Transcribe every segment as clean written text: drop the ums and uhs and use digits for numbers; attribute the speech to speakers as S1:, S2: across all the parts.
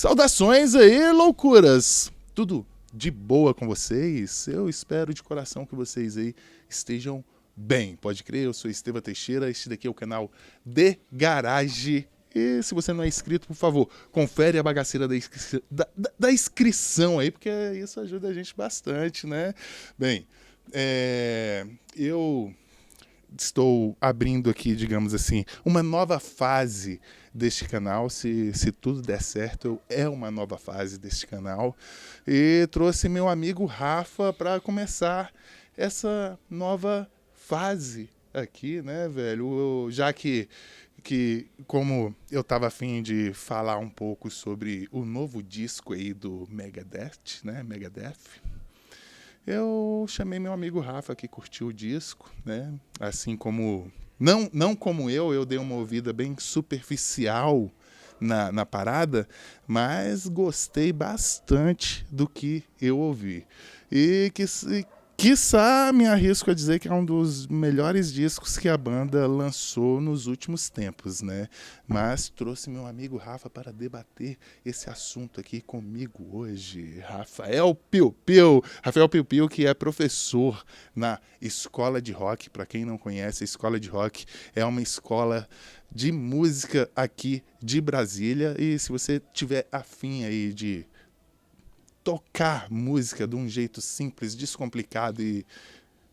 S1: Saudações aí, loucuras! Tudo de boa com vocês? Eu espero de coração que vocês aí estejam bem. Pode crer, eu sou Estevam Teixeira, este daqui é o canal The Garage. E se você não é inscrito, por favor, confere a bagaceira da inscrição aí, porque isso ajuda a gente bastante, né? Bem, eu estou abrindo aqui, digamos assim, uma nova fase deste canal. Se tudo der certo, é uma nova fase deste canal. E trouxe meu amigo Rafa para começar essa nova fase aqui, né, velho? Já que como eu tava a fim de falar um pouco sobre o novo disco aí do Megadeth, né, Megadeth, eu chamei meu amigo Rafa, que curtiu o disco, né? Assim como... Não como eu dei uma ouvida bem superficial na parada, mas gostei bastante do que eu ouvi. E quiçá me arrisco a dizer que é um dos melhores discos que a banda lançou nos últimos tempos, né? Mas trouxe meu amigo Rafa para debater esse assunto aqui comigo hoje. Rafael Piu Piu, que é professor na Escola de Rock. Para quem não conhece, a Escola de Rock é uma escola de música aqui de Brasília. E se você tiver afim aí de tocar música de um jeito simples, descomplicado e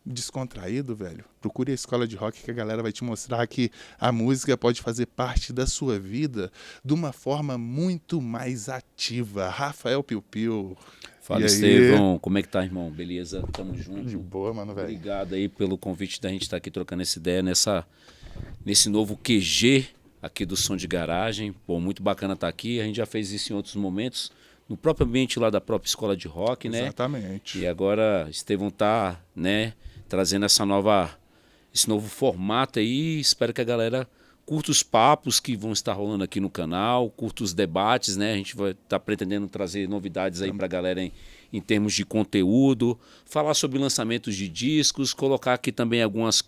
S1: descontraído, velho, procure a Escola de Rock, que a galera vai te mostrar que a música pode fazer parte da sua vida de uma forma muito mais ativa. Rafael Piu Piu.
S2: Fala, Estevão, como é que tá, irmão? Beleza? Tamo junto.
S1: De boa, mano, velho.
S2: Obrigado aí pelo convite da gente estar aqui trocando essa ideia nesse novo QG aqui do Som de Garagem. Pô, muito bacana estar aqui. A gente já fez isso em outros momentos, no próprio ambiente lá da própria Escola de Rock, né?
S1: Exatamente.
S2: E agora Estevão tá, né, trazendo esse novo formato aí. Espero que a galera curta os papos que vão estar rolando aqui no canal, curta os debates, né? A gente vai estar pretendendo trazer novidades aí pra galera em termos de conteúdo, falar sobre lançamentos de discos, colocar aqui também algumas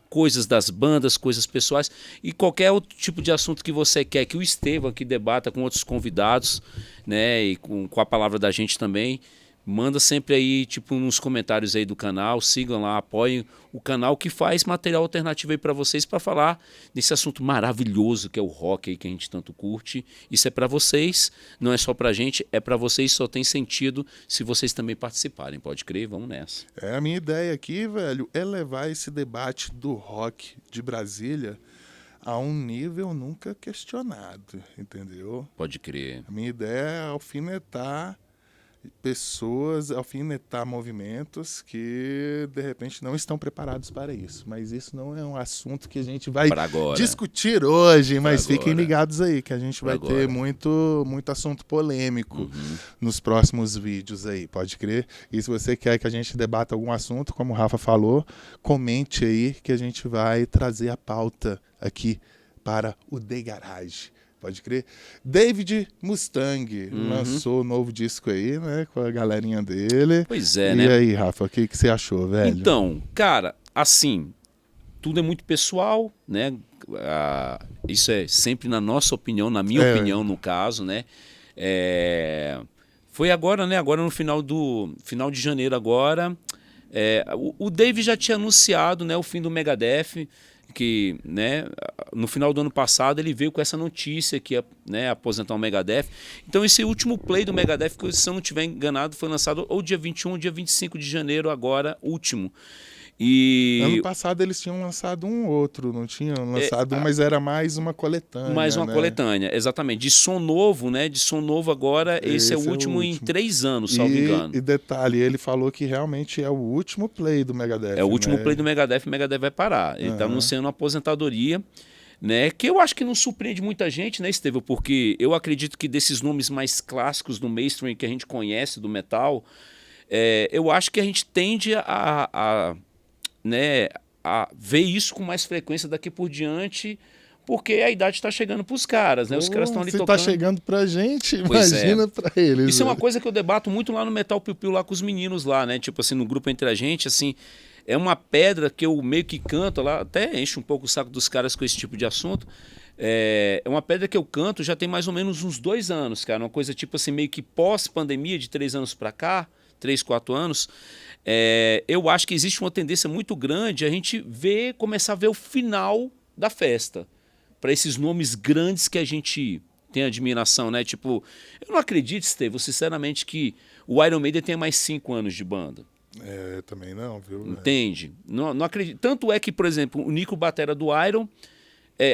S2: coisas das bandas, coisas pessoais e qualquer outro tipo de assunto que você quer que o Estevão aqui debata com outros convidados, né, e com a palavra da gente também. Manda sempre aí, tipo, nos comentários aí do canal, sigam lá, apoiem o canal que faz material alternativo aí para vocês, para falar desse assunto maravilhoso que é o rock aí que a gente tanto curte. Isso é para vocês, não é só pra gente, é para vocês, só tem sentido se vocês também participarem, pode crer? Vamos nessa.
S1: A minha ideia aqui, velho, é levar esse debate do rock de Brasília a um nível nunca questionado, entendeu?
S2: Pode crer.
S1: A minha ideia é alfinetar pessoas, alfinetar movimentos que de repente não estão preparados para isso. Mas isso não é um assunto que a gente vai discutir hoje, mas fiquem ligados aí que a gente vai ter muito assunto polêmico nos próximos vídeos aí, pode crer? E se você quer que a gente debata algum assunto, como o Rafa falou, comente aí que a gente vai trazer a pauta aqui para o The Garage. Pode crer. David Mustang lançou um novo disco aí, né? Com a galerinha dele.
S2: Pois é,
S1: né? E aí, Rafa, o que você achou, velho?
S2: Então, cara, assim, tudo é muito pessoal, né? Isso é sempre na nossa opinião, na minha opinião, no caso, né? Foi agora, né? Agora no final de janeiro agora. O Dave já tinha anunciado, né, o fim do Megadeth, que, né, no final do ano passado ele veio com essa notícia que ia, né, aposentar o Megadeth. Então esse último play do Megadeth, que se eu não estiver enganado, foi lançado ou dia 21 ou dia 25 de janeiro agora, último. E
S1: ano passado eles tinham lançado um outro, não tinham lançado mas era mais uma coletânea.
S2: Mais uma coletânea, exatamente. De som novo, né? De som novo agora, esse é o último em 3 anos, salvo engano.
S1: E detalhe, ele falou que realmente é o último play do Megadeth.
S2: É o último play do Megadeth, o Megadeth vai parar. Ele está anunciando uma aposentadoria, né? Que eu acho que não surpreende muita gente, né, Estevão? Porque eu acredito que desses nomes mais clássicos do mainstream que a gente conhece do metal, eu acho que a gente tende né, a ver isso com mais frequência daqui por diante, porque a idade está chegando para os caras, né? Os caras estão ali tocando.
S1: Se está chegando para a gente, imagina para eles.
S2: Isso é uma coisa que eu debato muito lá no Metal Piu Piu, lá com os meninos lá, né? Tipo assim, no grupo entre a gente, assim, é uma pedra que eu meio que canto lá, até enche um pouco o saco dos caras com esse tipo de assunto. É uma pedra que eu canto já tem mais ou menos uns 2 anos, cara. Uma coisa tipo assim, meio que pós-pandemia, de 3 anos pra cá, 3, 4 anos. Eu acho que existe uma tendência muito grande a gente começar a ver o final da festa. Para esses nomes grandes que a gente tem admiração, né? Tipo, eu não acredito, Estevão, sinceramente, que o Iron Maiden tenha mais 5 anos de banda.
S1: Também não, viu?
S2: Entende? Não acredito. Tanto é que, por exemplo, o Nico Batera do Iron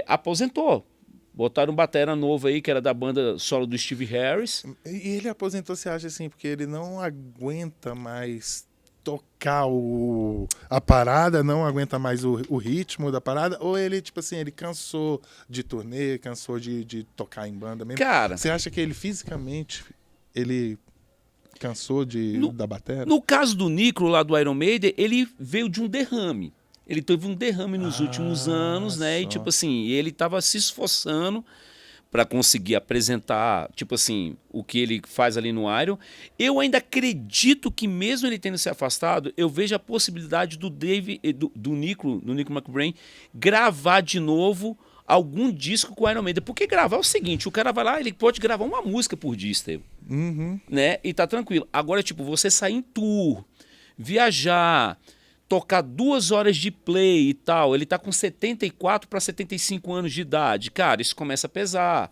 S2: aposentou. Botaram um batera novo aí, que era da banda solo do Steve Harris.
S1: E ele aposentou, você acha assim, porque ele não aguenta mais tocar a parada, não aguenta mais o ritmo da parada, ou ele, tipo assim, ele cansou de turnê, cansou de tocar em banda mesmo?
S2: Cara,
S1: você acha que ele fisicamente, ele cansou da bateria?
S2: No caso do Nico lá do Iron Maiden, ele veio de um derrame. Ele teve um derrame nos últimos anos, né? Só. E tipo assim, ele estava se esforçando para conseguir apresentar, tipo assim, o que ele faz ali no Iron. Eu ainda acredito que mesmo ele tendo se afastado, eu vejo a possibilidade do Nico McBrain gravar de novo algum disco com o Iron Maiden. Porque gravar é o seguinte, o cara vai lá, ele pode gravar uma música por dia, Estevão. Né? E tá tranquilo. Agora, tipo, você sair em tour, viajar, tocar 2 horas de play e tal, ele tá com 74 para 75 anos de idade. Cara, isso começa a pesar.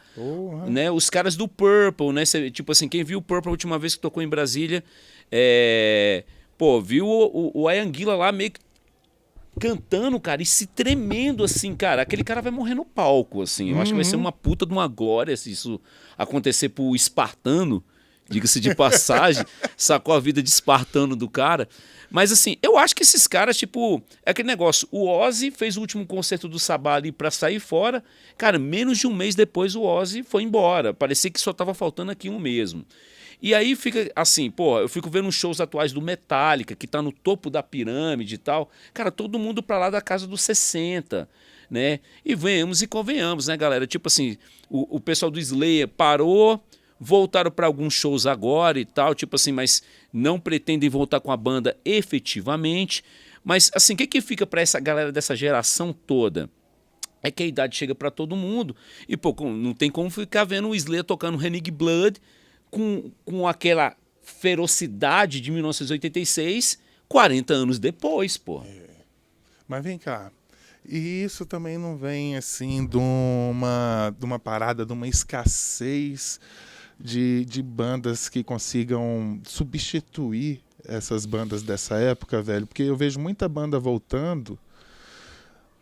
S2: Né? Os caras do Purple, né? Tipo assim, quem viu o Purple a última vez que tocou em Brasília, viu o Ian Gillan lá meio que cantando, cara, e se tremendo assim, cara. Aquele cara vai morrer no palco, assim. Eu acho que vai ser uma puta de uma glória se isso acontecer pro espartano, diga-se de passagem, sacou a vida de espartano do cara. Mas assim, eu acho que esses caras, tipo, é aquele negócio, o Ozzy fez o último concerto do Sabá ali pra sair fora, cara, menos de um mês depois o Ozzy foi embora, parecia que só tava faltando aquilo mesmo. E aí fica assim, eu fico vendo os shows atuais do Metallica, que tá no topo da pirâmide e tal, cara, todo mundo pra lá da casa dos 60, né? E venhamos e convenhamos, né, galera? Tipo assim, o pessoal do Slayer parou, voltaram para alguns shows agora e tal, tipo assim, mas não pretendem voltar com a banda efetivamente. Mas assim, o que fica para essa galera dessa geração toda? É que a idade chega para todo mundo e, não tem como ficar vendo o Slayer tocando Raining Blood com aquela ferocidade de 1986, 40 anos depois, pô.
S1: Mas vem cá, e isso também não vem assim de uma parada, de uma escassez de bandas que consigam substituir essas bandas dessa época, velho? Porque eu vejo muita banda voltando,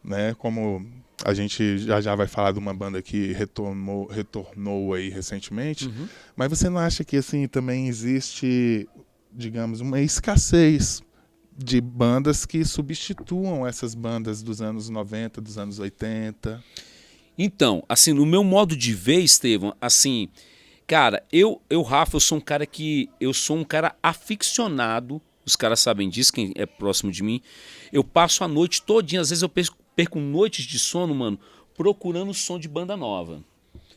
S1: né? Como a gente já vai falar de uma banda que retornou aí recentemente, mas você não acha que assim também existe, digamos, uma escassez de bandas que substituam essas bandas dos anos 90, dos anos 80?
S2: Então, assim, no meu modo de ver, Estevão, assim, cara, Rafa, eu sou um cara aficionado, os caras sabem disso, quem é próximo de mim. Eu passo a noite todinha, às vezes eu perco noites de sono, mano, procurando som de banda nova,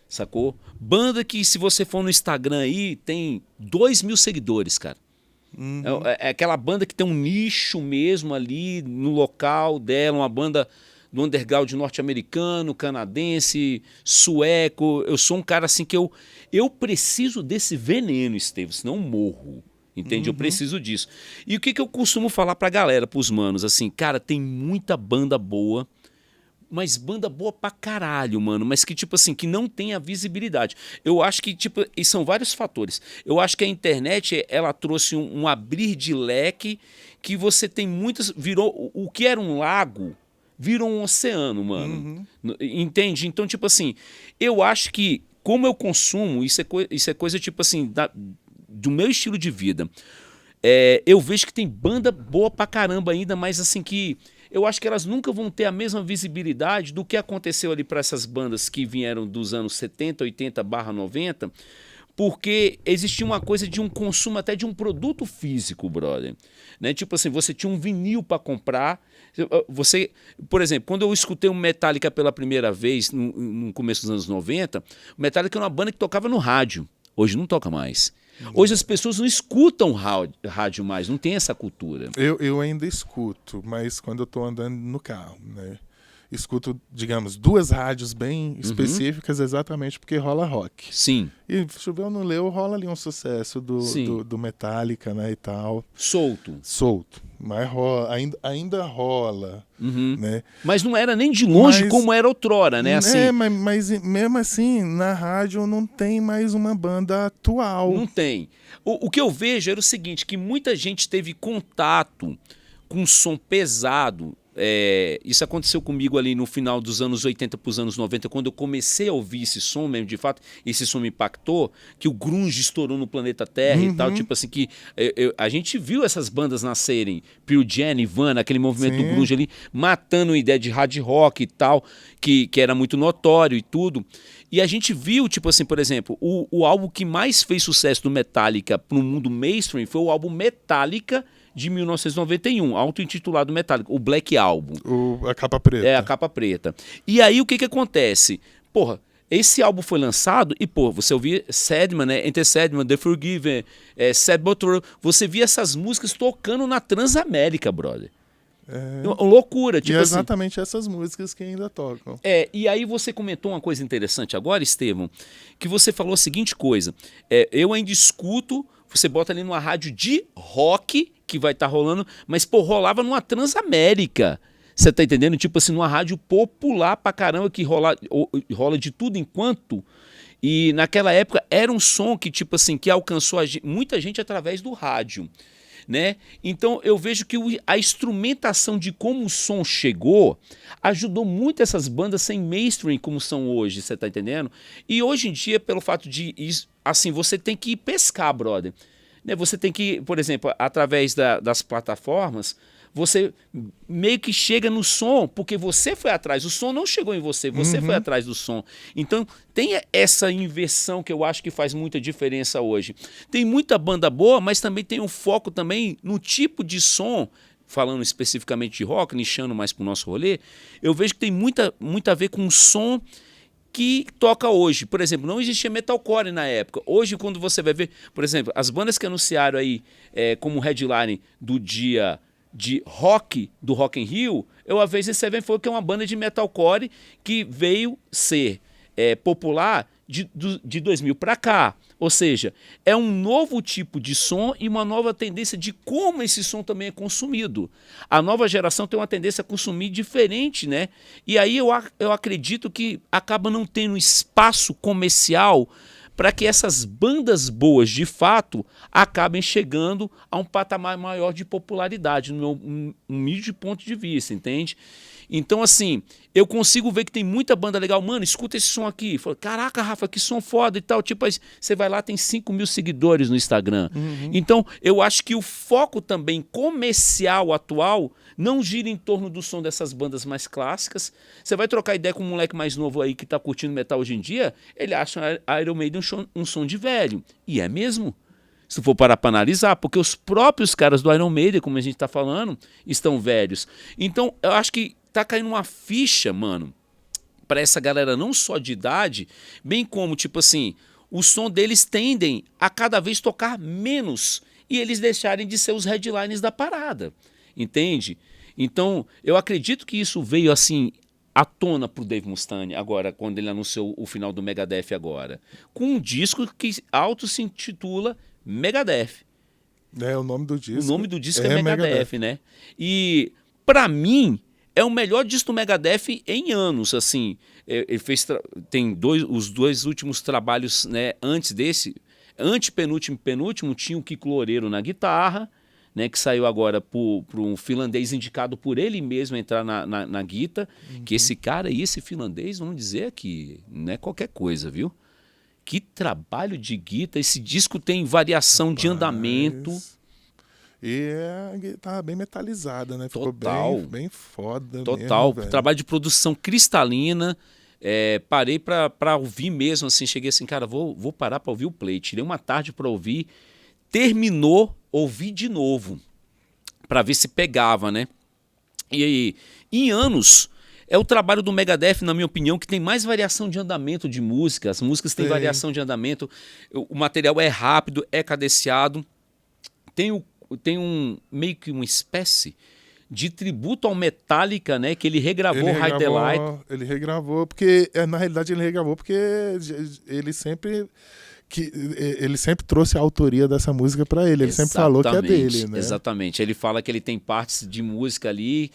S2: sacou? Banda que, se você for no Instagram aí, tem 2.000 seguidores, cara. É aquela banda que tem um nicho mesmo ali no local dela, uma banda do underground norte-americano, canadense, sueco. Eu sou um cara assim que eu preciso desse veneno, Estevam, senão eu morro. Entende? Eu preciso disso. E o que eu costumo falar pra galera, pros manos, assim, cara, tem muita banda boa, mas banda boa pra caralho, mano, mas que, tipo assim, que não tem a visibilidade. Eu acho que, tipo, e são vários fatores. Eu acho que a internet, ela trouxe um abrir de leque que você tem muitas... Virou... O que era um lago virou um oceano, mano. Entende? Então, tipo assim, eu acho que, como eu consumo, isso é coisa, tipo assim, do meu estilo de vida. Eu vejo que tem banda boa pra caramba ainda, mas assim que eu acho que elas nunca vão ter a mesma visibilidade do que aconteceu ali para essas bandas que vieram dos anos 70, 80/90, porque existia uma coisa de um consumo até de um produto físico, brother. Né? Tipo assim, você tinha um vinil para comprar. Por exemplo, quando eu escutei o Metallica pela primeira vez, no começo dos anos 90, o Metallica era uma banda que tocava no rádio. Hoje não toca mais. Hoje as pessoas não escutam rádio mais, não tem essa cultura.
S1: Eu ainda escuto, mas quando eu tô andando no carro, né? Escuto, digamos, 2 rádios bem específicas exatamente porque rola rock.
S2: Sim.
S1: E Choveu no Leu rola ali um sucesso
S2: Sim.
S1: do Metallica, né, e tal.
S2: Solto.
S1: Mas rola, ainda rola, né?
S2: Mas não era nem de longe
S1: Mas,
S2: como era outrora, né? Assim,
S1: mas mesmo assim, na rádio não tem mais uma banda atual.
S2: não tem. O que eu vejo era o seguinte, que muita gente teve contato com som pesado. Isso aconteceu comigo ali no final dos anos 80 para os anos 90, quando eu comecei a ouvir esse som mesmo, de fato, esse som me impactou, que o grunge estourou no planeta Terra e tal, tipo assim, que a gente viu essas bandas nascerem, Pearl Jam, Nirvana, aquele movimento do grunge ali, matando a ideia de hard rock e tal, que era muito notório e tudo. E a gente viu, tipo assim, por exemplo, o álbum que mais fez sucesso do Metallica pro mundo mainstream foi o álbum Metallica de 1991, auto-intitulado Metallica, o Black Album.
S1: A capa preta.
S2: É, a capa preta. E aí o que acontece? Porra, esse álbum foi lançado e, pô, você ouvia Sandman, né? Enter Sandman, The Forgiven, Sad But True, você via essas músicas tocando na Transamérica, brother. Loucura, tipo
S1: e é
S2: assim.
S1: exatamente essas músicas que ainda tocam.
S2: E aí você comentou uma coisa interessante agora, Estevão, que você falou a seguinte coisa, eu ainda escuto, você bota ali numa rádio de rock que vai estar rolando, mas, pô, rolava numa Transamérica. Você tá entendendo? Tipo assim, numa rádio popular pra caramba, que rola de tudo enquanto. E naquela época era um som que, tipo assim, que alcançou muita gente através do rádio, né? Então eu vejo que a instrumentação de como o som chegou ajudou muito essas bandas sem mainstream como são hoje, você tá entendendo? E hoje em dia, pelo fato de, assim, você tem que ir pescar, brother. Você tem que, por exemplo, através das plataformas, você meio que chega no som, porque você foi atrás, o som não chegou em você, você foi atrás do som. Então tem essa inversão que eu acho que faz muita diferença hoje. Tem muita banda boa, mas também tem um foco também no tipo de som, falando especificamente de rock, nichando mais para o nosso rolê, eu vejo que tem muito a ver com o som que toca hoje. Por exemplo, não existia metalcore na época. Hoje, quando você vai ver, por exemplo, as bandas que anunciaram aí como headline do dia de rock, do Rock in Rio, o Avenged Sevenfold, que é uma banda de metalcore que veio ser popular de 2000 para cá. Ou seja, é um novo tipo de som e uma nova tendência de como esse som também é consumido. A nova geração tem uma tendência a consumir diferente, né? E aí eu acredito que acaba não tendo espaço comercial para que essas bandas boas, de fato, acabem chegando a um patamar maior de popularidade, no meu humilde ponto de vista, entende? Então, assim, eu consigo ver que tem muita banda legal. Mano, escuta esse som aqui. Fala, caraca, Rafa, que som foda e tal. Tipo, você vai lá, tem 5 mil seguidores no Instagram. Então, eu acho que o foco também comercial atual não gira em torno do som dessas bandas mais clássicas. Você vai trocar ideia com um moleque mais novo aí que tá curtindo metal hoje em dia, ele acha a Iron Maiden um som de velho. E é mesmo. Se for parar para analisar, porque os próprios caras do Iron Maiden, como a gente tá falando, estão velhos. Então, eu acho que tá caindo uma ficha, mano, para essa galera não só de idade, bem como, tipo assim, o som deles tendem a cada vez tocar menos e eles deixarem de ser os headlines da parada, entende? Então, eu acredito que isso veio, assim, à tona pro Dave Mustaine agora, quando ele anunciou o final do Megadeth agora, com um disco que auto se intitula Megadeth.
S1: O nome do disco.
S2: O nome do disco é Megadeth, né? E, pra mim, é o melhor disco do Megadeth em anos, assim. Ele tem os 2 últimos trabalhos, né, antes desse, antepenúltimo e penúltimo, tinha o Kiko Loureiro na guitarra, né, que saiu agora por um finlandês indicado por ele mesmo entrar na guitarra, que esse cara aí, esse finlandês, vamos dizer que não é qualquer coisa, viu? Que trabalho de guitarra, esse disco tem variação de andamento.
S1: E a guitarra bem metalizada, né? Ficou
S2: Total.
S1: bem foda.
S2: Total.
S1: Mesmo,
S2: trabalho de produção cristalina. Parei pra ouvir mesmo, assim, cheguei assim, cara, vou parar pra ouvir o play. Tirei uma tarde pra ouvir, terminou, ouvi de novo, pra ver se pegava, né? E aí, em anos, É o trabalho do Megadeth, na minha opinião, que tem mais variação de andamento de música. As músicas têm variação de andamento, o material é rápido, é cadenciado. Tem meio que uma espécie de tributo ao Metallica, né? Que ele regravou Hide the Light.
S1: Ele regravou, porque, na realidade, ele sempre... ele sempre trouxe a autoria dessa música pra ele. Ele sempre falou que é dele, né?
S2: Exatamente. Ele fala que ele tem partes de música ali.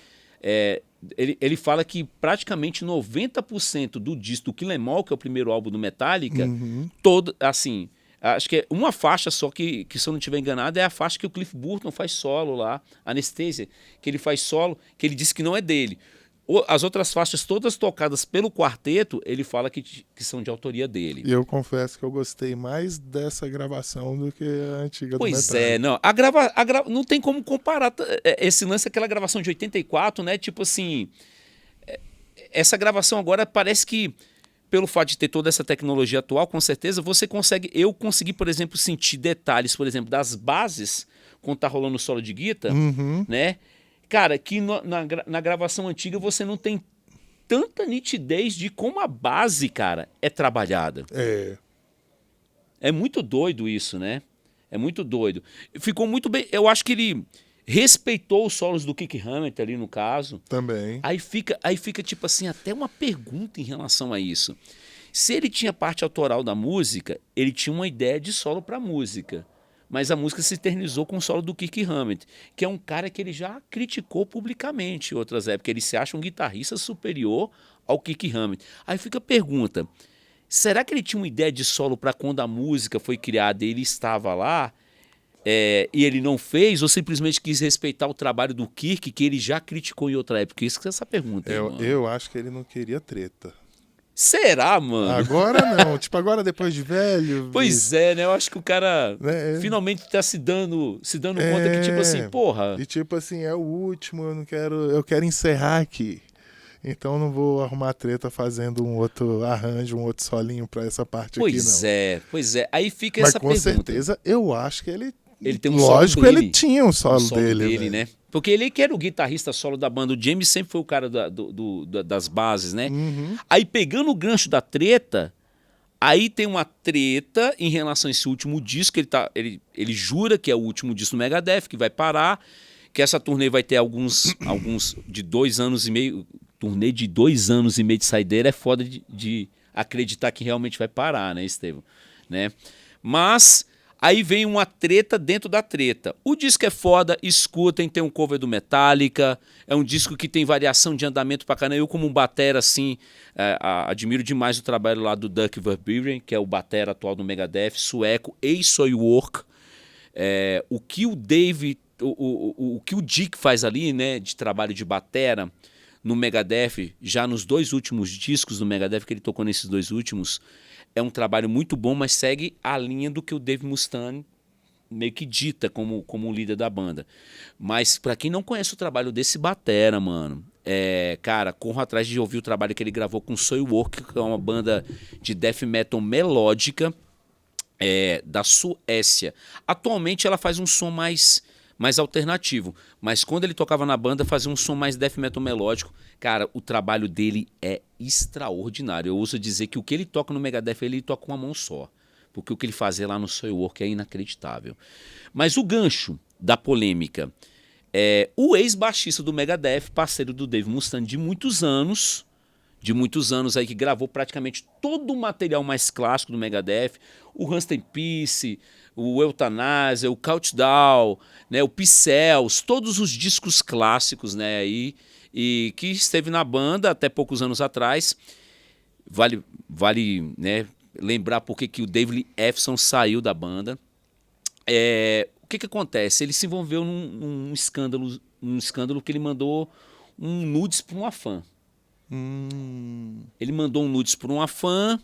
S2: Ele fala que praticamente 90% do disco do Kill 'Em All, que é o primeiro álbum do Metallica, todo, assim, acho que é uma faixa só que, se eu não estiver enganado, é a faixa que o Cliff Burton faz solo lá, Anesthesia, que ele faz solo, que ele disse que não é dele. As outras faixas todas tocadas pelo quarteto, ele fala que são de autoria dele.
S1: E eu confesso que eu gostei mais dessa gravação do que a antiga do Metallica.
S2: Pois é, não. Não tem como comparar esse lance, aquela gravação de 84, né? Tipo assim, essa gravação agora parece que, pelo fato de ter toda essa tecnologia atual, com certeza, eu consegui, por exemplo, sentir detalhes, por exemplo, das bases, quando tá rolando o solo de guitarra, né? Cara, que na gravação antiga você não tem tanta nitidez de como a base, cara, é trabalhada. É muito doido isso, né? É muito doido. Ficou muito bem. Eu acho que ele respeitou os solos do Kirk Hammett ali no caso.
S1: Também.
S2: Aí fica tipo assim, até uma pergunta em relação a isso. Se ele tinha parte autoral da música, ele tinha uma ideia de solo pra música. Mas a música se eternizou com o solo do Kirk Hammett, que é um cara que ele já criticou publicamente em outras épocas. Ele se acha um guitarrista superior ao Kirk Hammett. Aí fica a pergunta, será que ele tinha uma ideia de solo para quando a música foi criada e ele estava lá e ele não fez, ou simplesmente quis respeitar o trabalho do Kirk, que ele já criticou em outra época? Isso que é essa pergunta.
S1: Eu acho que ele não queria treta.
S2: Será, mano?
S1: Agora não. Tipo, agora depois de velho...
S2: Pois é, né? Eu acho que o cara finalmente tá se dando conta que, tipo assim, porra...
S1: E tipo assim, é o último, eu quero encerrar aqui. Então não vou arrumar treta fazendo um outro arranjo, um outro solinho pra essa parte aqui, não.
S2: Pois é. Aí fica essa pergunta.
S1: Mas com certeza, eu acho que ele
S2: tem um
S1: lógico,
S2: solo dele.
S1: Ele tinha um solo dele,
S2: né? Porque ele que era o guitarrista solo da banda. O James sempre foi o cara das bases, né? Aí pegando o gancho da treta, aí tem uma treta em relação a esse último disco. Ele jura que é o último disco do Megadeth, que vai parar, que essa turnê vai ter alguns de 2 anos e meio. Turnê de 2 anos e meio de saideira é foda de acreditar que realmente vai parar, né, Estevão? Né? Mas... aí vem uma treta dentro da treta. O disco é foda, escutem, tem um cover do Metallica, é um disco que tem variação de andamento pra caramba. Eu, como um batera, assim, admiro demais o trabalho lá do Duck Verburen, que é o batera atual do Megadeth, sueco, ex-Soilwork. O que o Dave, o que o Dick faz ali, né, de trabalho de batera no Megadeth, já nos 2 últimos discos do Megadeth, que ele tocou nesses 2 últimos, é um trabalho muito bom, mas segue a linha do que o Dave Mustaine meio que dita como o líder da banda. Mas pra quem não conhece o trabalho desse batera, mano, cara, corro atrás de ouvir o trabalho que ele gravou com Soilwork, que é uma banda de death metal melódica da Suécia. Atualmente ela faz um som mais alternativo, mas quando ele tocava na banda fazia um som mais death metal melódico. Cara, o trabalho dele é extraordinário. Eu ouso dizer que o que ele toca no Megadeth ele toca com uma mão só, porque o que ele fazia lá no Soilwork é inacreditável. Mas o gancho da polêmica o ex-baixista do Megadeth, parceiro do Dave Mustaine de muitos anos aí, que gravou praticamente todo o material mais clássico do Megadeth, o Rust in Peace, o Euthanasia, o Countdown, né, o Pixels, todos os discos clássicos, né, aí, e que esteve na banda até poucos anos atrás. Vale né, lembrar por que o David Ellefson saiu da banda. O que acontece? Ele se envolveu num escândalo que ele mandou um nudes para uma fã. Ele mandou um nudes para uma fã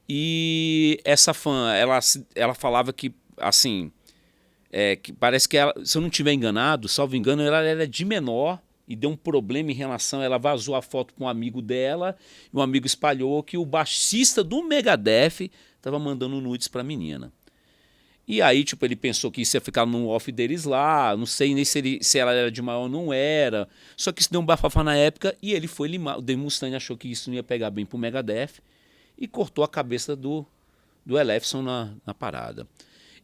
S2: e essa fã, ela falava que, assim, que parece que ela, se eu não estiver enganado, salvo engano, ela era de menor e deu um problema em relação, ela vazou a foto para um amigo dela e um amigo espalhou que o baixista do Megadeth estava mandando nudes para a menina. E aí, tipo, ele pensou que isso ia ficar no off deles lá, não sei nem se ela era de maior ou não era. Só que isso deu um bafafá na época e ele foi limar. O Dave Mustaine achou que isso não ia pegar bem pro Megadeth e cortou a cabeça do Ellefson na parada.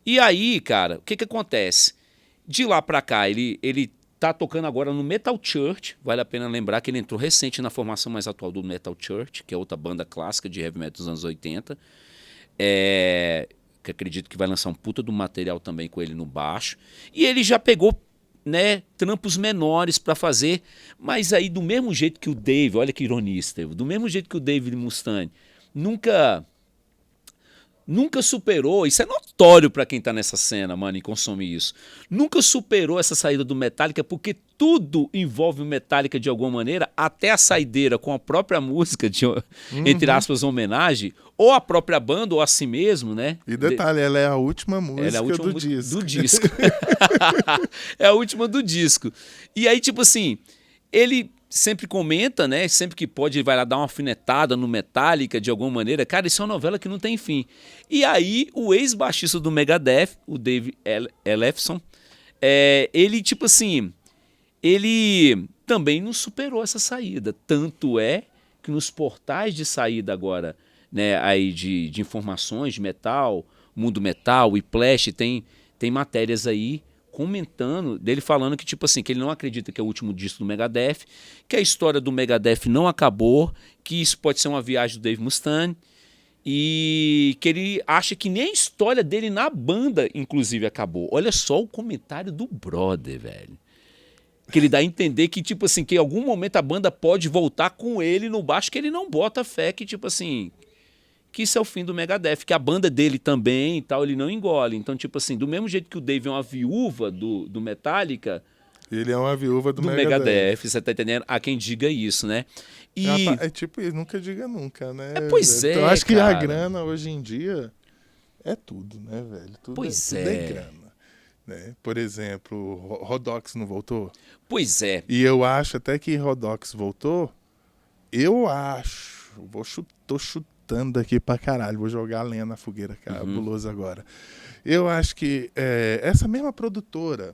S2: E aí, cara, o que acontece? De lá pra cá, ele tá tocando agora no Metal Church. Vale a pena lembrar que ele entrou recente na formação mais atual do Metal Church, que é outra banda clássica de heavy metal dos anos 80. Que acredito que vai lançar um puta do material também com ele no baixo. E ele já pegou, né, trampos menores pra fazer, mas aí do mesmo jeito que o Dave, olha que ironista, do mesmo jeito que o Dave Mustaine nunca superou, isso é notório pra quem tá nessa cena, mano, e consome isso. Nunca superou essa saída do Metallica, porque tudo envolve o Metallica de alguma maneira, até a saideira com a própria música, entre aspas, homenagem, ou a própria banda, ou a si mesmo, né?
S1: E detalhe, ela é a última música do disco.
S2: É a última do disco. E aí, tipo assim, ele sempre comenta, né? Sempre que pode, ele vai lá dar uma alfinetada no Metallica de alguma maneira. Cara, isso é uma novela que não tem fim. E aí, o ex-baixista do Megadeth, o Dave Ellefson, ele, tipo assim, ele também não superou essa saída. Tanto é que nos portais de saída agora, né, aí de informações de metal, Mundo Metal, Whiplash, tem matérias aí comentando, dele falando que, tipo assim, que ele não acredita que é o último disco do Megadeth, que a história do Megadeth não acabou, que isso pode ser uma viagem do Dave Mustaine, e que ele acha que nem a história dele na banda, inclusive, acabou. Olha só o comentário do brother, velho. Que ele dá a entender que, tipo assim, que em algum momento a banda pode voltar com ele no baixo, que ele não bota fé, que, tipo assim, que isso é o fim do Megadeth, que a banda dele também e tal, ele não engole. Então, tipo assim, do mesmo jeito que o Dave é uma viúva do Metallica,
S1: ele é uma viúva do
S2: Megadeth. Você tá entendendo? Há quem diga isso, né? E
S1: é tipo, nunca diga nunca, né?
S2: Pois é,
S1: então, eu acho que
S2: cara,
S1: a grana hoje em dia é tudo, né, velho? Tudo é grana. Né? Por exemplo, Rodox não voltou?
S2: Pois é.
S1: E eu acho até que Rodox voltou, eu acho, tô chutando aqui pra caralho, vou jogar a lenha na fogueira, cabuloso agora. Eu acho que essa mesma produtora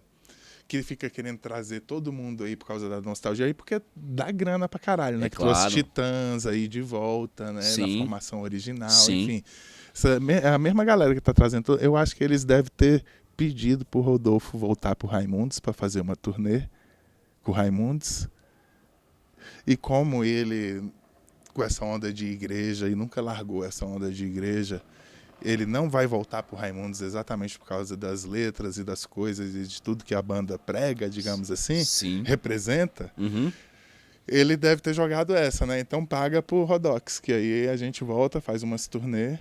S1: que fica querendo trazer todo mundo aí por causa da nostalgia aí, porque dá grana pra caralho, né? Que trouxe Titãs aí de volta, né?
S2: Sim.
S1: Na formação original,
S2: Sim.
S1: enfim. A mesma galera que tá trazendo, eu acho que eles devem ter pedido pro Rodolfo voltar pro Raimundos pra fazer uma turnê com o Raimundos. E como ele, com essa onda de igreja, e nunca largou essa onda de igreja, ele não vai voltar pro Raimundos exatamente por causa das letras e das coisas e de tudo que a banda prega, digamos assim,
S2: Sim.
S1: representa. Ele deve ter jogado essa, né? Então paga pro Rodox, que aí a gente volta, faz umas turnê.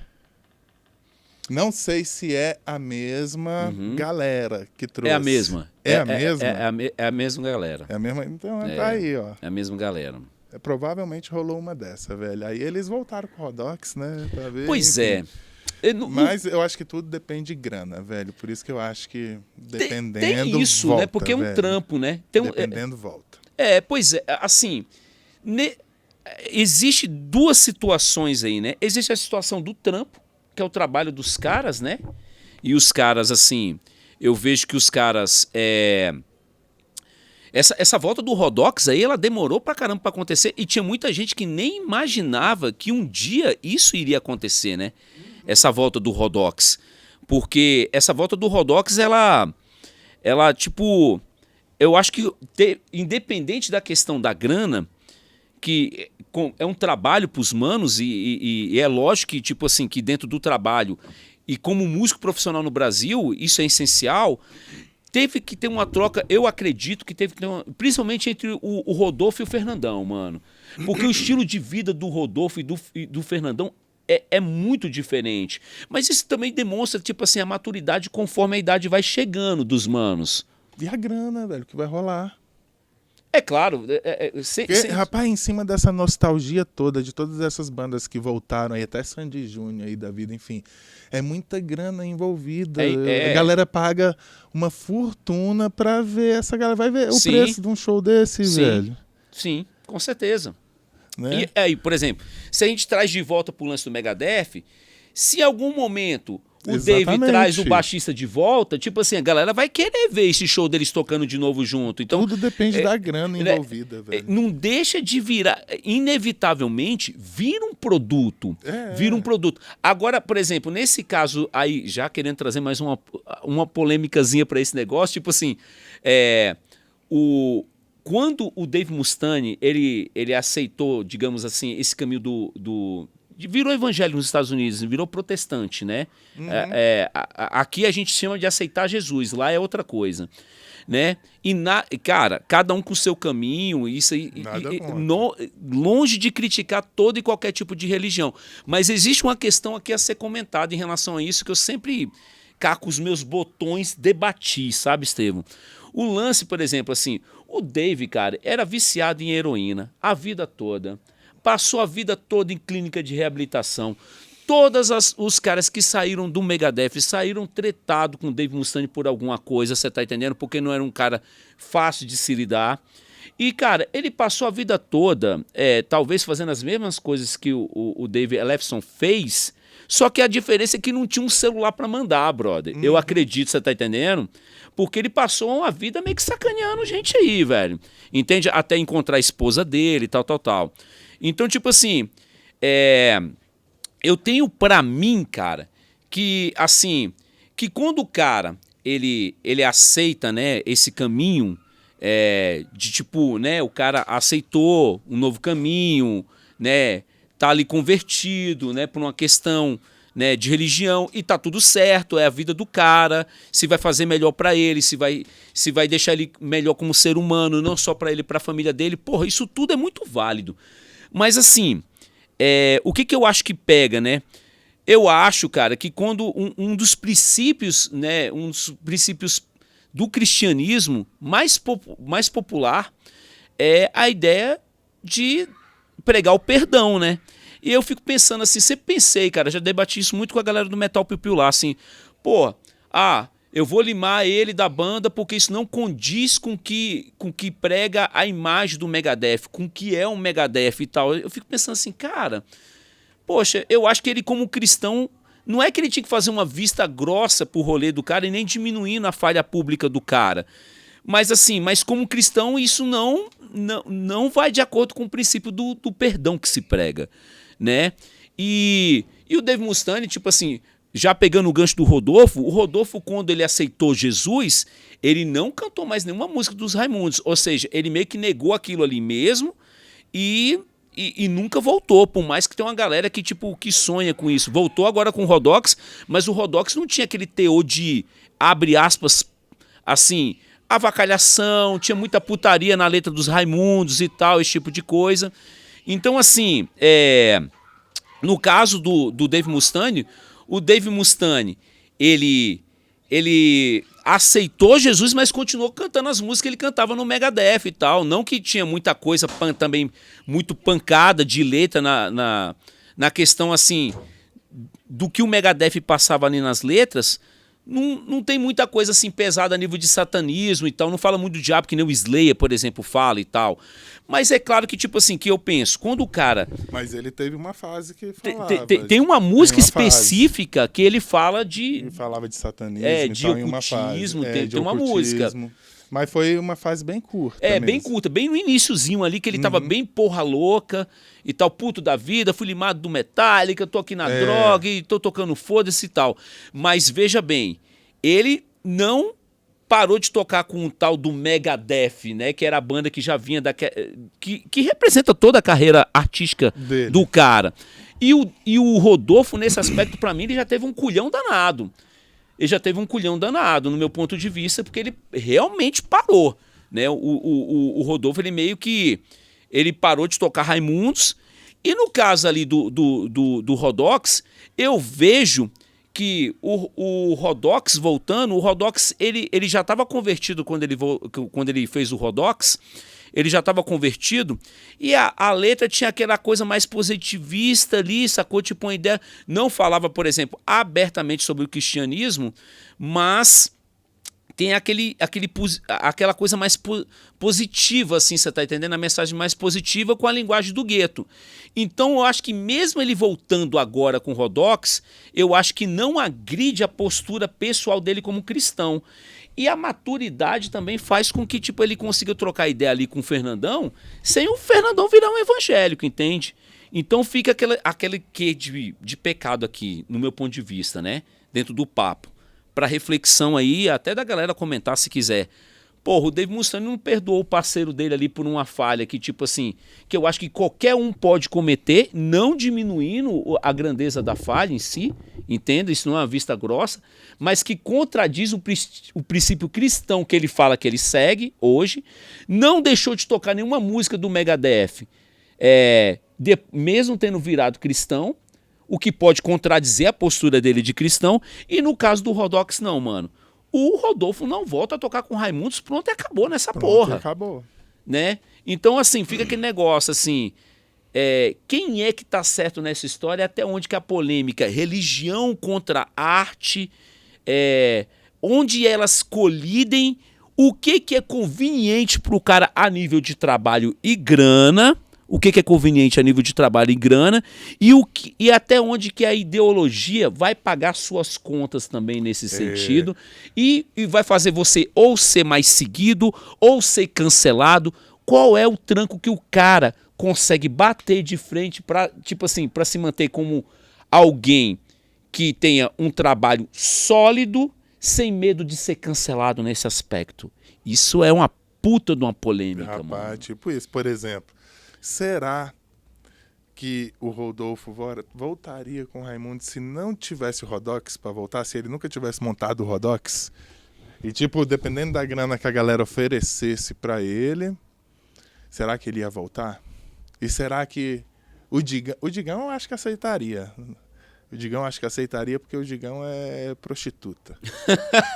S1: Não sei se é a mesma galera que trouxe.
S2: É a mesma.
S1: É a mesma?
S2: É a mesma galera.
S1: É a mesma? Então tá aí, ó.
S2: É a mesma galera.
S1: Provavelmente rolou uma dessa, velho. Aí eles voltaram com o Rodox, né? Pra ver,
S2: Pois
S1: enfim. Mas eu acho que tudo depende de grana, velho. Por isso que eu acho que dependendo,
S2: tem isso,
S1: volta,
S2: né? Porque é um
S1: velho.
S2: trampo, né?
S1: Dependendo, volta.
S2: Pois é. Assim, existe duas situações aí, né? Existe a situação do trampo, que é o trabalho dos caras, né? E os caras, assim, eu vejo que os caras... Essa volta do Rodox aí, ela demorou pra caramba pra acontecer e tinha muita gente que nem imaginava que um dia isso iria acontecer, né? Essa volta do Rodox. Porque essa volta do Rodox, ela tipo... Eu acho que, independente da questão da grana, que é um trabalho pros manos e é lógico que, tipo assim, que dentro do trabalho e como músico profissional no Brasil, isso é essencial... Teve que ter uma troca, eu acredito que teve que ter uma, principalmente entre o Rodolfo e o Fernandão, mano. Porque o estilo de vida do Rodolfo e do Fernandão é muito diferente. Mas isso também demonstra, tipo assim, a maturidade conforme a idade vai chegando dos manos.
S1: E a grana, velho, que vai rolar.
S2: É claro.
S1: Rapaz, em cima dessa nostalgia toda, de todas essas bandas que voltaram aí, até Sandy Júnior aí da vida, enfim, é muita grana envolvida. A galera paga uma fortuna pra ver essa galera. Vai ver o preço de um show desse, velho.
S2: Sim, com certeza.
S1: Né?
S2: E aí, por exemplo, se a gente traz de volta pro lance do Megadeth, se em algum momento o Dave traz o baixista de volta, tipo assim, a galera vai querer ver esse show deles tocando de novo junto. Então,
S1: tudo depende da grana envolvida, velho.
S2: Não deixa de virar, inevitavelmente, vira um produto. Vira um produto. Agora, por exemplo, nesse caso aí, já querendo trazer mais uma polêmicazinha para esse negócio, tipo assim, quando o Dave Mustaine, ele aceitou, digamos assim, esse caminho virou evangélico nos Estados Unidos, virou protestante, né? Aqui a gente chama de aceitar Jesus, lá é outra coisa, né? Cara, cada um com o seu caminho, isso aí, longe de criticar todo e qualquer tipo de religião. Mas existe uma questão aqui a ser comentada em relação a isso, que eu sempre, cá com os meus botões, debati, sabe, Estevão? O lance, por exemplo, assim, o Dave, cara, era viciado em heroína a vida toda. Passou a vida toda em clínica de reabilitação. Todos os caras que saíram do Megadeth saíram tretados com o Dave Mustaine por alguma coisa, você tá entendendo? Porque não era um cara fácil de se lidar. E, cara, ele passou a vida toda, talvez fazendo as mesmas coisas que o Dave Ellefson fez, só que a diferença é que não tinha um celular para mandar, brother. Eu acredito, você tá entendendo? Porque ele passou uma vida meio que sacaneando gente aí, velho. Entende? Até encontrar a esposa dele e tal. Então, tipo assim, eu tenho pra mim, cara, que assim, que quando o cara, ele aceita, né, esse caminho, de tipo, né, o cara aceitou um novo caminho, né, tá ali convertido, né, por uma questão, né, de religião, e tá tudo certo, é a vida do cara, se vai fazer melhor pra ele, se vai deixar ele melhor como ser humano, não só pra ele, pra família dele, porra, isso tudo é muito válido. Mas assim, o que eu acho que pega, né? Eu acho, cara, que quando um dos princípios, né, um dos princípios do cristianismo mais popular é a ideia de pregar o perdão, né? E eu fico pensando assim, sempre pensei, cara, já debati isso muito com a galera do Metal Piu Piu lá, assim, pô, eu vou limar ele da banda porque isso não condiz com que prega a imagem do Megadeth, com o que é um Megadeth e tal. Eu fico pensando assim, cara, poxa, eu acho que ele como cristão, não é que ele tinha que fazer uma vista grossa pro rolê do cara e nem diminuindo a falha pública do cara. Mas assim, como cristão isso não vai de acordo com o princípio do perdão que se prega, né? E o Dave Mustaine, tipo assim, já pegando o gancho do Rodolfo, o Rodolfo, quando ele aceitou Jesus, ele não cantou mais nenhuma música dos Raimundos, ou seja, ele meio que negou aquilo ali mesmo e nunca voltou, por mais que tenha uma galera que, tipo, que sonha com isso. Voltou agora com o Rodox, mas o Rodox não tinha aquele teor de, abre aspas, assim, avacalhação, tinha muita putaria na letra dos Raimundos e tal, esse tipo de coisa. Então, assim, no caso do Dave Mustaine, o Dave Mustaine, ele aceitou Jesus, mas continuou cantando as músicas que ele cantava no Megadeth e tal. Não que tinha muita coisa também, muito pancada de letra na questão, assim, do que o Megadeth passava ali nas letras. Não tem muita coisa assim pesada a nível de satanismo e tal, não fala muito do diabo que nem o Slayer, por exemplo, fala e tal. Mas é claro que, tipo assim, que eu penso, quando o cara...
S1: Mas ele teve uma fase que falava...
S2: Tem uma música específica fase que ele fala de...
S1: Ele falava de satanismo
S2: de ocultismo, tem uma música.
S1: Mas foi uma fase bem curta mesmo.
S2: Bem curta, bem no iniciozinho ali, que ele tava bem porra louca e tal, puto da vida, fui limado do Metallica, tô aqui na droga e tô tocando foda-se e tal. Mas veja bem, ele não parou de tocar com um tal do Megadeth, né, que era a banda que já vinha que representa toda a carreira artística do cara. E o Rodolfo, nesse aspecto, pra mim, ele já teve um culhão danado. Ele já teve um culhão danado, no meu ponto de vista, porque ele realmente parou, né? O Rodolfo, ele meio que... Ele parou de tocar Raimundos. E no caso ali do Rodox, eu vejo que o Rodox voltando, o Rodox, ele já estava convertido quando ele fez o Rodox. Ele já estava convertido, e a letra tinha aquela coisa mais positivista ali, sacou? Tipo uma ideia, não falava, por exemplo, abertamente sobre o cristianismo, mas tem aquela coisa mais positiva, assim, você tá entendendo? A mensagem mais positiva com a linguagem do gueto. Então eu acho que mesmo ele voltando agora com o Rodox, eu acho que não agride a postura pessoal dele como cristão. E a maturidade também faz com que tipo, ele consiga trocar ideia ali com o Fernandão, sem o Fernandão virar um evangélico, entende? Então fica aquele quê de pecado aqui, no meu ponto de vista, né? Dentro do papo. Para reflexão aí, até da galera comentar se quiser. Porra, o Dave Mustaine não perdoou o parceiro dele ali por uma falha que, tipo assim, que eu acho que qualquer um pode cometer, não diminuindo a grandeza da falha em si, entenda? Isso não é uma vista grossa, mas que contradiz o princípio cristão que ele fala que ele segue hoje, não deixou de tocar nenhuma música do Megadeth, mesmo tendo virado cristão, o que pode contradizer a postura dele de cristão, e no caso do Rodox não, mano. O Rodolfo não volta a tocar com o Raimundos, pronto, e acabou nessa porra.
S1: Acabou.
S2: Né? Então, assim, fica aquele negócio, assim, quem é que tá certo nessa história, até onde que a polêmica, religião contra arte, onde elas colidem, o que é conveniente pro cara a nível de trabalho e grana, o que é conveniente a nível de trabalho e grana, e até onde que a ideologia vai pagar suas contas também nesse sentido, e vai fazer você ou ser mais seguido, ou ser cancelado. Qual é o tranco que o cara consegue bater de frente para, tipo assim, para se manter como alguém que tenha um trabalho sólido, sem medo de ser cancelado nesse aspecto? Isso é uma puta de uma polêmica, mano.
S1: Tipo isso, por exemplo. Será que o Rodolfo voltaria com o Raimundo se não tivesse o Rodox para voltar? Se ele nunca tivesse montado o Rodox? E, tipo, dependendo da grana que a galera oferecesse para ele, será que ele ia voltar? E será que o Digão eu acho que aceitaria. O Digão eu acho que aceitaria porque o Digão é prostituta.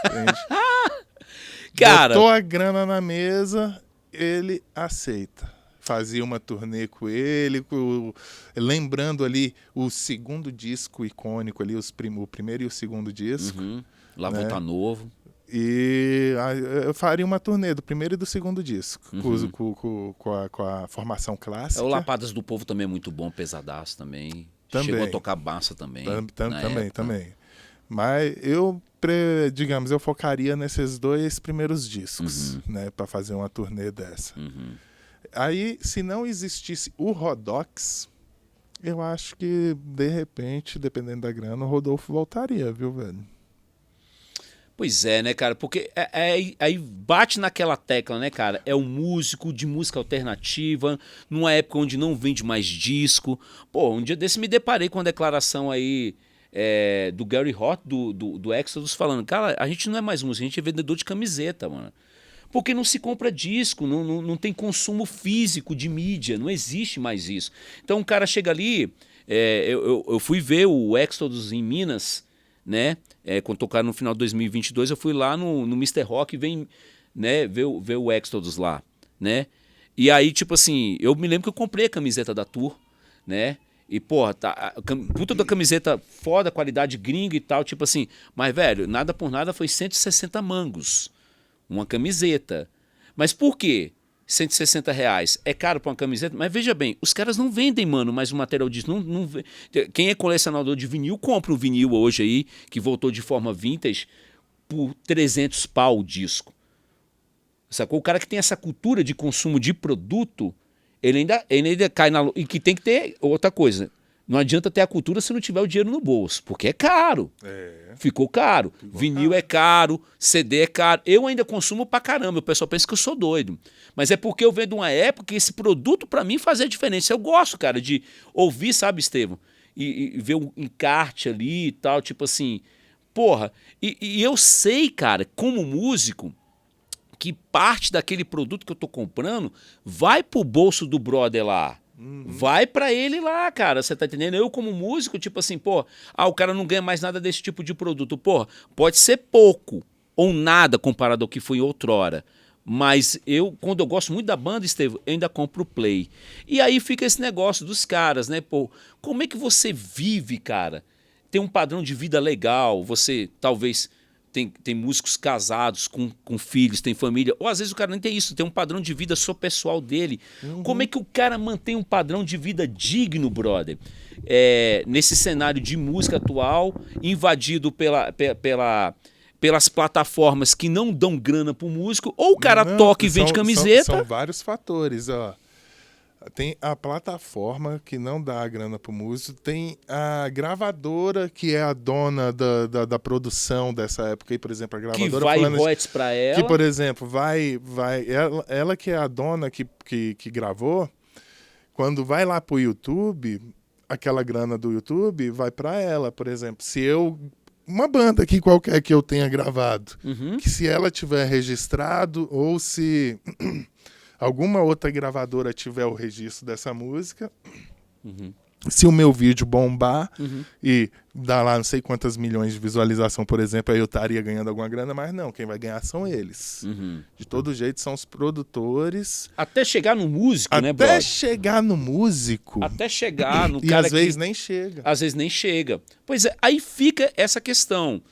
S1: Entende?
S2: Cara,
S1: botou a grana na mesa, ele aceita. Fazia uma turnê com ele, lembrando ali o segundo disco icônico ali, o primeiro e o segundo disco.
S2: Lá né? Voltar novo.
S1: E eu faria uma turnê do primeiro e do segundo disco, com a formação clássica.
S2: O Lapadas do Povo também é muito bom, pesadaço também. Chegou a tocar massa também.
S1: Também. Mas digamos, eu focaria nesses dois primeiros discos, né, para fazer uma turnê dessa. Aí, se não existisse o Rodox, eu acho que, de repente, dependendo da grana, o Rodolfo voltaria, viu, velho?
S2: Pois é, né, cara? Porque aí bate naquela tecla, né, cara? É um músico de música alternativa, numa época onde não vende mais disco. Pô, um dia desse me deparei com uma declaração aí do Gary Holt, do Exodus, falando, cara, a gente não é mais músico, a gente é vendedor de camiseta, mano. Porque não se compra disco, não tem consumo físico de mídia, não existe mais isso. Então o cara chega ali, eu fui ver o Exodus em Minas, né? Quando tocaram no final de 2022, eu fui lá no Mr. Rock né, ver o Exodus lá, né? E aí, tipo assim, eu me lembro que eu comprei a camiseta da Tour, né? E, porra, puta da camiseta foda, qualidade gringa e tal, tipo assim. Mas, velho, nada por nada foi 160 mangos. Uma camiseta. Mas por quê? 160 reais. É caro pra uma camiseta? Mas veja bem, os caras não vendem, mano, mais um material disso. Quem é colecionador de vinil, compra um vinil hoje aí, que voltou de forma vintage, por 300 pau o disco. Sacou? O cara que tem essa cultura de consumo de produto, ele ainda cai na... E que tem que ter outra coisa. Não adianta ter a cultura se não tiver o dinheiro no bolso, porque é caro. Ficou caro. Vinil é caro, CD é caro. Eu ainda consumo pra caramba, o pessoal pensa que eu sou doido. Mas é porque eu venho de uma época que esse produto pra mim fazia diferença. Eu gosto, cara, de ouvir, sabe, Estevão? E ver um encarte ali e tal, tipo assim... Porra, e eu sei, cara, como músico, que parte daquele produto que eu tô comprando vai pro bolso do brother lá. Vai pra ele lá, cara, você tá entendendo? Eu como músico, tipo assim, pô, o cara não ganha mais nada desse tipo de produto. Pô, pode ser pouco ou nada comparado ao que foi outrora. Mas quando eu gosto muito da banda, Estevão, eu ainda compro o Play. E aí fica esse negócio dos caras, né, pô, como é que você vive, cara? Tem um padrão de vida legal, você talvez tem músicos casados, com filhos, tem família. Ou às vezes o cara nem tem isso, tem um padrão de vida só pessoal dele. Como é que o cara mantém um padrão de vida digno, brother? Nesse cenário de música atual, invadido pelas plataformas que não dão grana pro músico, ou o cara toca e vende camiseta.
S1: São vários fatores, ó. Tem a plataforma que não dá a grana pro músico, tem a gravadora que é a dona da produção dessa época aí, por exemplo, a gravadora
S2: que vai royalties pra ela.
S1: Que, por exemplo, ela que é a dona que gravou, quando vai lá pro YouTube, aquela grana do YouTube vai pra ela, por exemplo. Se uma banda aqui qualquer que eu tenha gravado, que se ela tiver registrado ou se alguma outra gravadora tiver o registro dessa música, se o meu vídeo bombar e dar lá não sei quantas milhões de visualização, por exemplo, aí eu estaria ganhando alguma grana, mas não, quem vai ganhar são eles. De todo jeito, são os produtores.
S2: Até chegar no músico, né, brother?
S1: Até chegar no músico.
S2: Até chegar no
S1: e
S2: cara
S1: às vezes nem chega.
S2: Às vezes nem chega. Pois é, aí fica essa questão.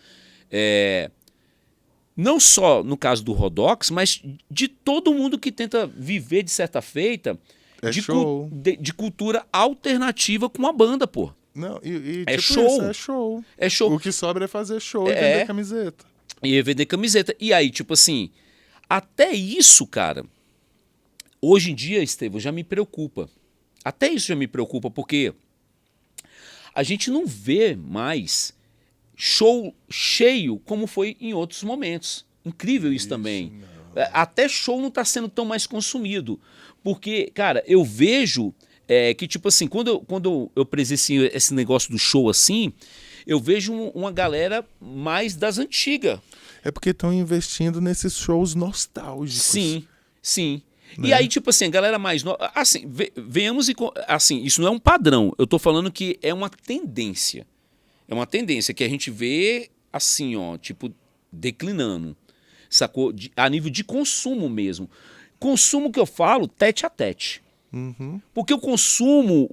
S2: Não só no caso do Rodox, mas de todo mundo que tenta viver de certa feita de cultura alternativa com a banda, pô.
S1: Não,
S2: tipo
S1: show.
S2: Isso,
S1: é show.
S2: É show.
S1: O que sobra é fazer show e vender camiseta.
S2: E vender camiseta. E aí, tipo assim, até isso, cara, hoje em dia, Estevão, já me preocupa. Até isso já me preocupa, porque a gente não vê mais show cheio como foi em outros momentos. Incrível isso também. Não. Até show não está sendo tão mais consumido. Porque, cara, eu vejo que, tipo assim, quando eu presencio esse negócio do show assim, eu vejo uma galera mais das antigas.
S1: É porque estão investindo nesses shows nostálgicos.
S2: Sim, sim. Né? E aí, tipo assim, a galera mais nova... Assim, venhamos e... Assim, isso não é um padrão. Eu tô falando que é uma tendência. É uma tendência que a gente vê, assim, ó, tipo, declinando. Sacou? A nível de consumo mesmo. Consumo que eu falo, tete a tete. Porque o consumo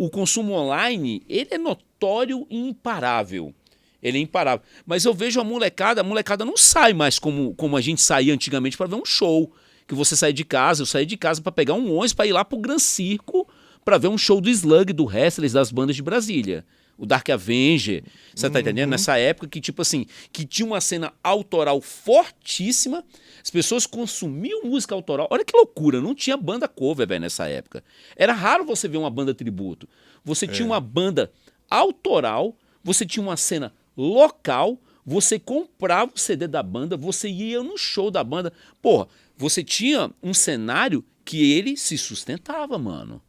S2: online, ele é notório e imparável. Ele é imparável. Mas eu vejo a molecada não sai mais como a gente saía antigamente para ver um show. Que você sai de casa, eu saí de casa para pegar um ônibus para ir lá pro Gran Circo para ver um show do Slug, do Wrestlers, das bandas de Brasília. O Dark Avenger, você tá entendendo? Nessa época que, tipo assim, que tinha uma cena autoral fortíssima, as pessoas consumiam música autoral. Olha que loucura, não tinha banda cover, velho, nessa época. Era raro você ver uma banda tributo. Você tinha uma banda autoral, você tinha uma cena local, você comprava o CD da banda, você ia no show da banda. Porra, você tinha um cenário que ele se sustentava, mano.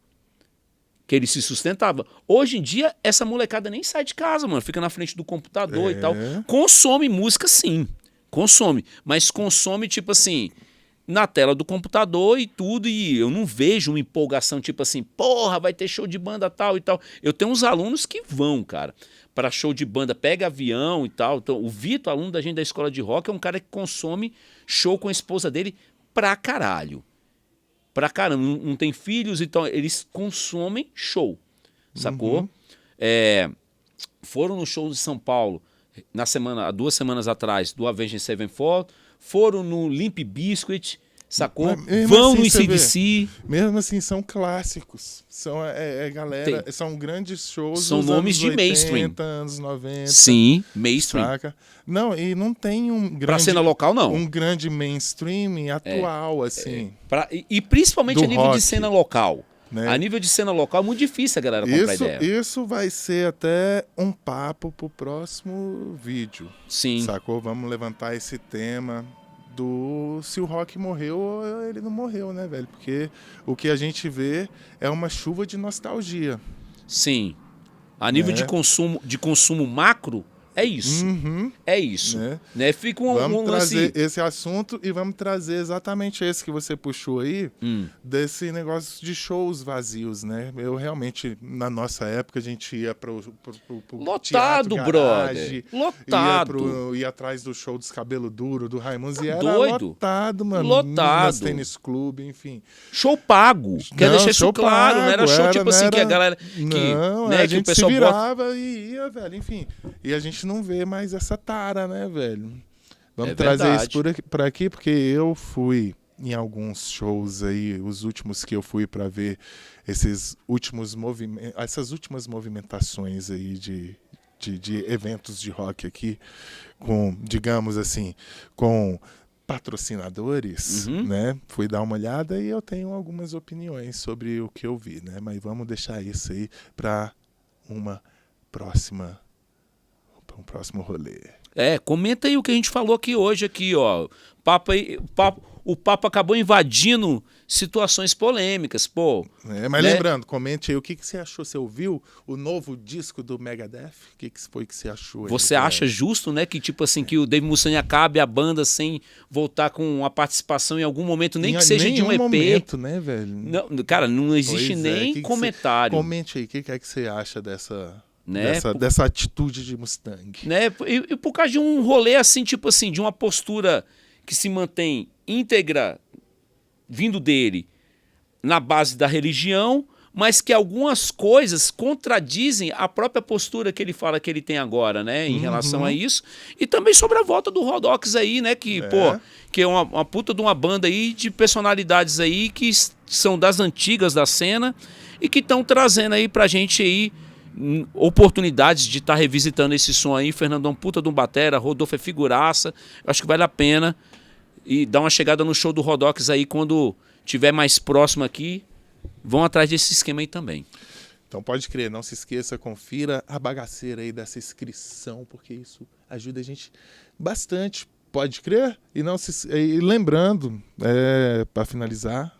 S2: Que ele se sustentava. Hoje em dia, essa molecada nem sai de casa, mano. Fica na frente do computador e tal. Consome música, sim. Consome. Mas consome, tipo assim, na tela do computador e tudo. E eu não vejo uma empolgação, tipo assim, porra, vai ter show de banda tal e tal. Eu tenho uns alunos que vão, cara, para show de banda, pega avião e tal. Então, o Vitor, aluno da gente da escola de rock, é um cara que consome show com a esposa dele pra caralho. Pra caramba, não tem filhos, então eles consomem show, sacou? Foram no show de São Paulo, há 2 semanas atrás, do Avenged Sevenfold, foram no Limp Bizkit, sacou? Vão assim, no AC/DC.
S1: Mesmo assim, são clássicos. São, galera, são grandes shows.
S2: São nomes de
S1: 80,
S2: mainstream.
S1: Anos 90.
S2: Sim, mainstream.
S1: Saca? Não, e não tem um grande...
S2: Pra cena local, não.
S1: Um grande mainstream atual, assim.
S2: E principalmente a nível
S1: rock,
S2: de cena local.
S1: Né?
S2: A nível de cena local é muito difícil a galera comprar ideia.
S1: Isso vai ser até um papo pro próximo vídeo.
S2: Sim.
S1: Sacou? Vamos levantar esse tema se o rock morreu ou ele não morreu, né, velho? Porque o que a gente vê é uma chuva de nostalgia.
S2: Sim. A nível de consumo macro, é isso. É isso. Né? Fica
S1: vamos trazer esse assunto e vamos trazer exatamente esse que você puxou aí, desse negócio de shows vazios, né? Eu realmente, na nossa época, a gente ia pro
S2: lotado,
S1: teatro,
S2: brother. Lotado.
S1: Ia atrás do show dos Cabelo Duro, do Raimundos, e era
S2: doido.
S1: Lotado, mano.
S2: Lotado.
S1: Nos tênis clube, enfim.
S2: Show pago. Quero deixar isso claro. Pago, não era show tipo assim que a galera...
S1: Não,
S2: né,
S1: a gente
S2: que o pessoal
S1: se virava e ia, velho, enfim. E a gente não vê mais essa tara, né, velho? Vamos
S2: É
S1: trazer
S2: verdade.
S1: isso por aqui, porque eu fui em alguns shows aí, os últimos que eu fui para ver essas últimas movimentações aí de eventos de rock aqui, com, digamos assim, com patrocinadores, né? Fui dar uma olhada e eu tenho algumas opiniões sobre o que eu vi, né? Mas vamos deixar isso aí para um próximo rolê.
S2: Comenta aí o que a gente falou aqui hoje, aqui, ó. O papo acabou invadindo situações polêmicas, pô.
S1: Mas
S2: né?
S1: lembrando, comente aí o que você achou. Você ouviu o novo disco do Megadeth? O que foi que você achou aí?
S2: Você acha justo, né, que tipo assim, que o Dave Mustaine acabe a banda sem voltar com a participação em algum momento, nem que seja de um EP?
S1: Momento, né, velho?
S2: Não, cara, não existe nem comentário.
S1: Comente aí, o que é que você acha dessa...
S2: Né?
S1: Dessa atitude de Mustang.
S2: Né? E por causa de um rolê assim, tipo assim, de uma postura que se mantém íntegra vindo dele na base da religião, mas que algumas coisas contradizem a própria postura que ele fala que ele tem agora, né, em relação a isso. E também sobre a volta do Rodox aí, né, que é uma puta de uma banda aí de personalidades aí que são das antigas da cena e que estão trazendo aí pra gente aí oportunidades de estar revisitando esse som aí. Fernandão, puta de um batera, Rodolfo é figuraça, eu acho que vale a pena e dar uma chegada no show do Rodox aí quando tiver mais próximo aqui, vão atrás desse esquema aí também.
S1: Então pode crer, não se esqueça, confira a bagaceira aí dessa inscrição, porque isso ajuda a gente bastante, pode crer? E lembrando, para finalizar,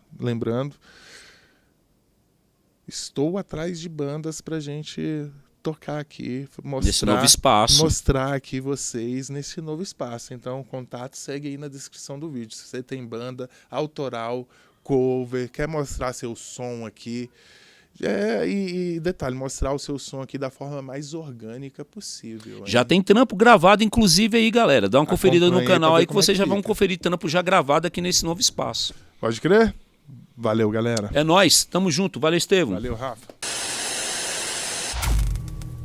S1: estou atrás de bandas pra gente tocar aqui,
S2: nesse novo espaço.
S1: Mostrar aqui vocês nesse novo espaço. Então, o contato segue aí na descrição do vídeo. Se você tem banda autoral, cover, quer mostrar seu som aqui, e detalhe, mostrar o seu som aqui da forma mais orgânica possível.
S2: Já tem trampo gravado, inclusive, aí, galera. Dá uma conferida no canal aí que vocês já vão conferir trampo já gravado aqui nesse novo espaço.
S1: Pode crer? Valeu, galera.
S2: É nóis, tamo junto. Valeu, Estevão.
S1: Valeu, Rafa.